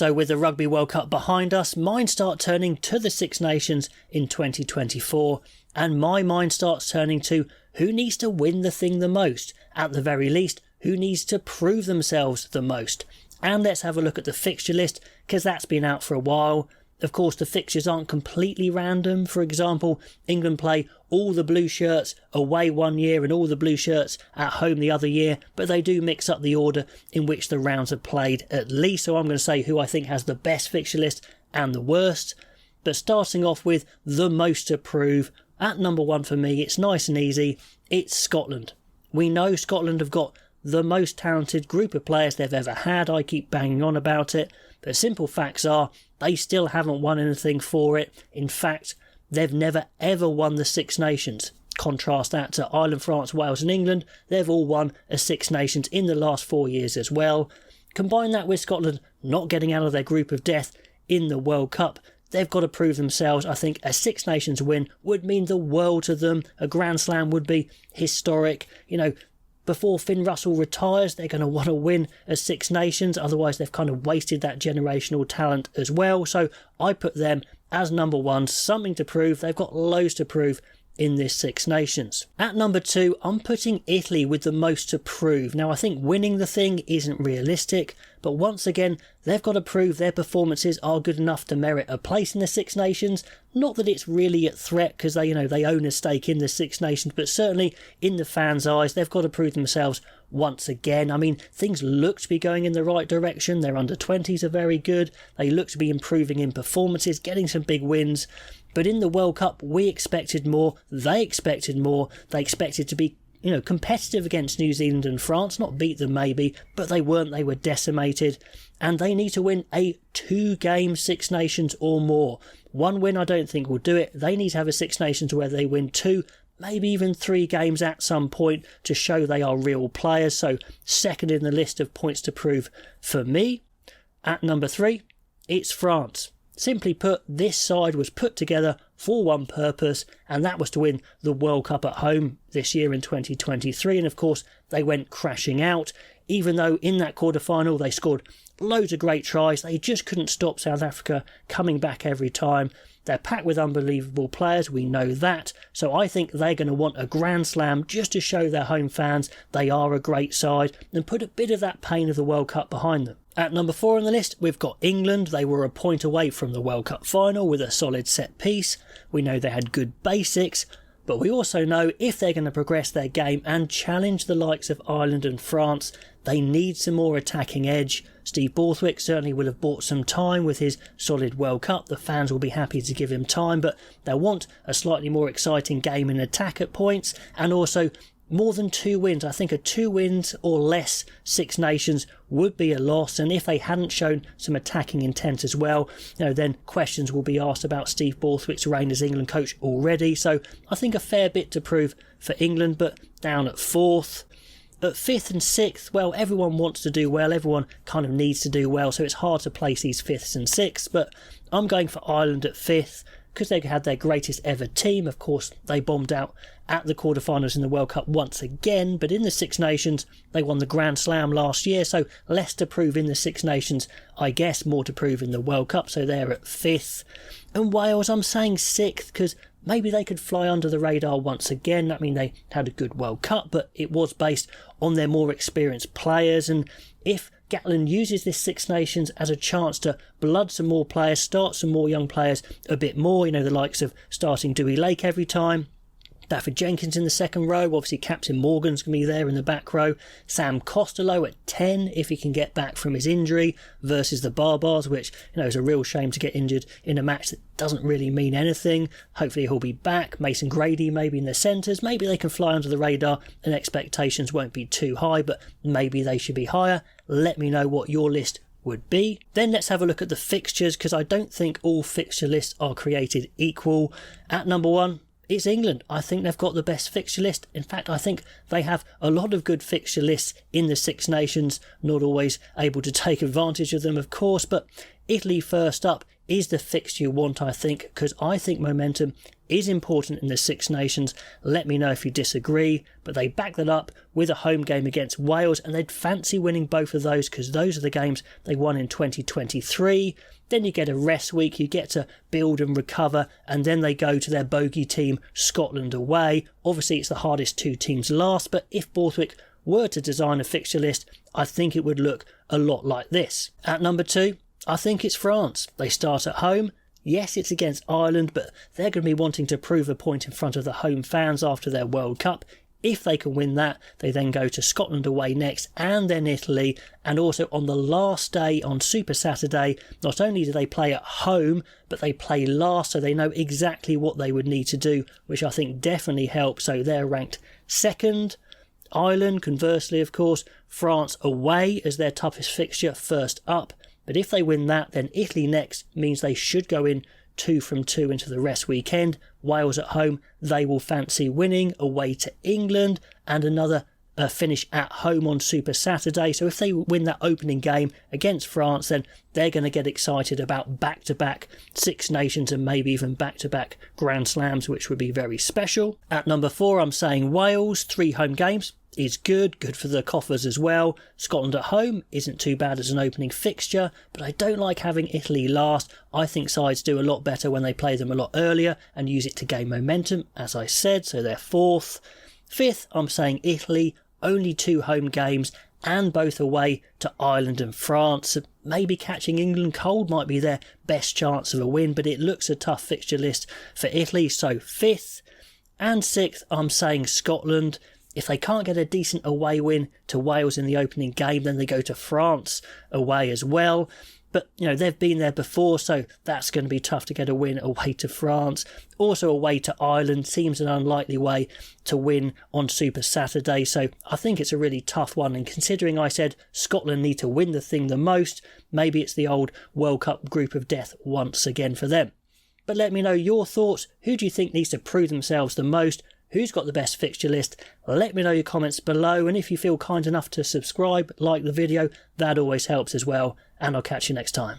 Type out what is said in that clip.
So with the Rugby World Cup behind us, minds start turning to the Six Nations in 2024, and my mind starts turning to who needs to win the thing the most, at the very least, who needs to prove themselves the most. And let's have a look at the fixture list, because that's been out for a while. Of course, the fixtures aren't completely random. For example, England play all the blue shirts away one year and all the blue shirts at home the other year, but they do mix up the order in which the rounds are played at least. So I'm going to say who I think has the best fixture list and the worst. But starting off with the most to prove, at number one for me, it's nice and easy. It's Scotland. We know Scotland have got the most talented group of players they've ever had. I keep banging on about it. But simple facts are, they still haven't won anything for it. In fact, they've never ever won the Six Nations. Contrast that to Ireland, France, Wales and England. They've all won a Six Nations in the last 4 years as well. Combine that with Scotland not getting out of their group of death in the World Cup. They've got to prove themselves. I think a Six Nations win would mean the world to them. A Grand Slam would be historic. You know, before Finn Russell retires, they're going to want to win a Six Nations. Otherwise, they've kind of wasted that generational talent as well. So I put them as number one. Something to prove. They've got loads to prove in this Six Nations. At number two, I'm putting Italy with the most to prove. Now, I think winning the thing isn't realistic, but once again, they've got to prove their performances are good enough to merit a place in the Six Nations. Not that it's really at threat because they own a stake in the Six Nations, but certainly in the fans' eyes, they've got to prove themselves once again. I mean, things look to be going in the right direction. Their under-20s are very good. They look to be improving in performances, getting some big wins. But in the World Cup, we expected more. They expected more. They expected to be, competitive against New Zealand and France. Not beat them maybe, but they weren't. They were decimated. And they need to win a 2-game Six Nations or more. One win I don't think will do it. They need to have a Six Nations where they win 2, maybe even 3 games at some point to show they are real players. So second in the list of points to prove for me. At number 3, it's France. Simply put, this side was put together for one purpose, and that was to win the World Cup at home this year in 2023. And of course, they went crashing out, even though in that quarter-final they scored loads of great tries. They just couldn't stop South Africa coming back every time. They're packed with unbelievable players, we know that. So I think they're going to want a Grand Slam just to show their home fans they are a great side and put a bit of that pain of the World Cup behind them. At number 4 on the list, we've got England. They were a point away from the World Cup final with a solid set piece. We know they had good basics, but we also know if they're going to progress their game and challenge the likes of Ireland and France, they need some more attacking edge. Steve Borthwick certainly will have bought some time with his solid World Cup. The fans will be happy to give him time, but they'll want a slightly more exciting game in attack at points, and also more than 2 wins. I think a 2 wins or less Six Nations would be a loss, and if they hadn't shown some attacking intent as well, then questions will be asked about Steve Borthwick's reign as England coach already. So I think a fair bit to prove for England, but down at 4th. At 5th and 6th, well, everyone wants to do well, everyone kind of needs to do well, so it's hard to place these 5ths and 6th, but I'm going for Ireland at 5th. Because they had their greatest ever team. Of course, they bombed out at the quarterfinals in the World Cup once again, but in the Six Nations, they won the Grand Slam last year, so less to prove in the Six Nations, I guess, more to prove in the World Cup, so they're at 5th. And Wales, I'm saying 6th, because maybe they could fly under the radar once again. I mean, they had a good World Cup, but it was based on their more experienced players, and if Gatland uses this Six Nations as a chance to blood some more players, start some more young players a bit more, the likes of starting Dewey Lake every time, Dafford Jenkins in the second row, obviously Captain Morgan's going to be there in the back row, Sam Costello at 10 if he can get back from his injury versus the Barbars, which is a real shame to get injured in a match that doesn't really mean anything. Hopefully he'll be back. Mason Grady maybe in the centres, maybe they can fly under the radar and expectations won't be too high, but maybe they should be higher. Let me know what your list would be. Then let's have a look at the fixtures, because I don't think all fixture lists are created equal. At number 1, it's England. I think they've got the best fixture list. In fact, I think they have a lot of good fixture lists in the Six Nations, not always able to take advantage of them, of course, but Italy first up is the fixture you want, I think, because I think momentum is important in the Six Nations. Let me know if you disagree, but they back that up with a home game against Wales, and they'd fancy winning both of those because those are the games they won in 2023. Then you get a rest week, you get to build and recover, and then they go to their bogey team, Scotland away. Obviously, it's the hardest two teams last, but if Borthwick were to design a fixture list, I think it would look a lot like this. At number 2, I think it's France. They start at home. Yes, it's against Ireland, but they're going to be wanting to prove a point in front of the home fans after their World Cup. If they can win that, they then go to Scotland away next, and then Italy. And also on the last day, on Super Saturday, not only do they play at home, but they play last, so they know exactly what they would need to do, which I think definitely helps. So they're ranked second. Ireland, conversely, of course, France away as their toughest fixture, first up. But if they win that, then Italy next means they should go in 2 from 2 into the rest weekend. Wales at home, they will fancy winning, away to England, and another finish at home on Super Saturday. So if they win that opening game against France, then they're going to get excited about back-to-back Six Nations and maybe even back-to-back Grand Slams, which would be very special. At number 4, I'm saying Wales, 3 home games is good for the coffers as well. Scotland at home isn't too bad as an opening fixture, but I don't like having Italy last. I think sides do a lot better when they play them a lot earlier and use it to gain momentum, as I said, so they're 4th. 5th, I'm saying Italy, only 2 home games and both away to Ireland and France. Maybe catching England cold might be their best chance of a win, but it looks a tough fixture list for Italy, so 5th. And 6th, I'm saying Scotland. If they can't get a decent away win to Wales in the opening game, then they go to France away as well. But, they've been there before, so that's going to be tough to get a win away to France. Also away to Ireland seems an unlikely way to win on Super Saturday, so I think it's a really tough one. And considering I said Scotland need to win the thing the most, maybe it's the old World Cup group of death once again for them. But let me know your thoughts. Who do you think needs to prove themselves the most? Who's got the best fixture list? Let me know your comments below, and if you feel kind enough to subscribe, like the video, that always helps as well, and I'll catch you next time.